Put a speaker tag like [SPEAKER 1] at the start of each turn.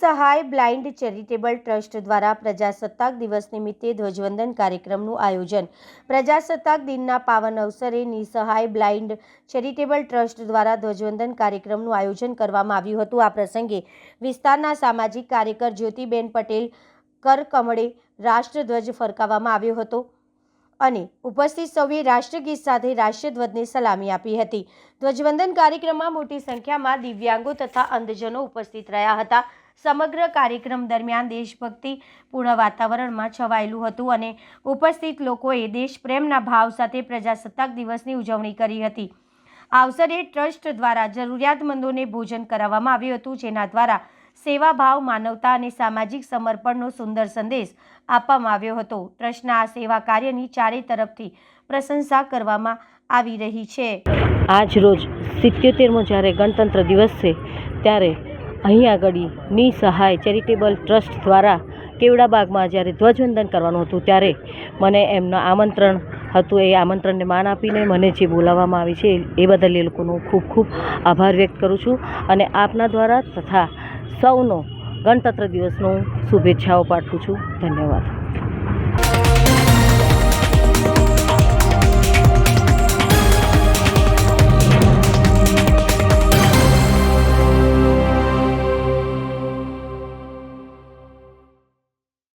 [SPEAKER 1] નિસહાય blind charitable trust દ્વારા પ્રજાસત્તાક દિવસ નિમિત્તે ધ્વજવંદન કાર્યક્રમનું આયોજન। પ્રજાસત્તાક દિનના પાવન અવસરે નિસહાય બ્લાઇન્ડ ચેરિટેબલ ટ્રસ્ટ દ્વારા ધ્વજવંદન કાર્યક્રમનું આયોજન કરવામાં આવ્યું હતું। આ પ્રસંગે વિસ્તારના સામાજિક કાર્યકર જ્યોતિબેન પટેલ કરકમળે રાષ્ટ્રધ્વજ ફરકાવવામાં આવ્યો હતો અને ઉપસ્થિત સૌએ રાષ્ટ્રગીત સાથે રાષ્ટ્રધ્વજને સલામી આપી હતી। ધ્વજવંદન કાર્યક્રમમાં મોટી સંખ્યામાં દિવ્યાંગો તથા અંધજનો ઉપસ્થિત રહ્યા હતા। સમગ્ર કાર્યક્રમ દરમિયાન દેશભક્તિપૂર્ણ વાતાવરણમાં છવાયેલું હતું અને ઉપસ્થિત લોકોએ દેશપ્રેમના ભાવ સાથે પ્રજાસત્તાક દિવસની ઉજવણી કરી હતી। આ અવસરે ટ્રસ્ટ દ્વારા જરૂરિયાતમંદોને ભોજન કરાવવામાં આવ્યું હતું, જેના દ્વારા સેવાભાવ, માનવતા અને સામાજિક સમર્પણનો સુંદર સંદેશ આપવામાં આવ્યો હતો। ટ્રસ્ટના આ સેવા કાર્યની ચારે તરફથી પ્રશંસા કરવામાં આવી રહી છે।
[SPEAKER 2] આજ રોજ 77મો જ્યારે ગણતંત્ર દિવસ છે ત્યારે અહીં આગળ નિસહાય ચેરિટેબલ ટ્રસ્ટ દ્વારા કેવડાબાગમાં જ્યારે ધ્વજવંદન કરવાનું હતું ત્યારે મને એમનું આમંત્રણ હતું। એ આમંત્રણને માન આપીને મને જે બોલાવવામાં આવી છે એ બદલ એ લોકોનો ખૂબ ખૂબ આભાર વ્યક્ત કરું છું અને આપના દ્વારા તથા સૌનો ગણતંત્ર દિવસનો શુભેચ્છાઓ પાઠવું છું। ધન્યવાદ।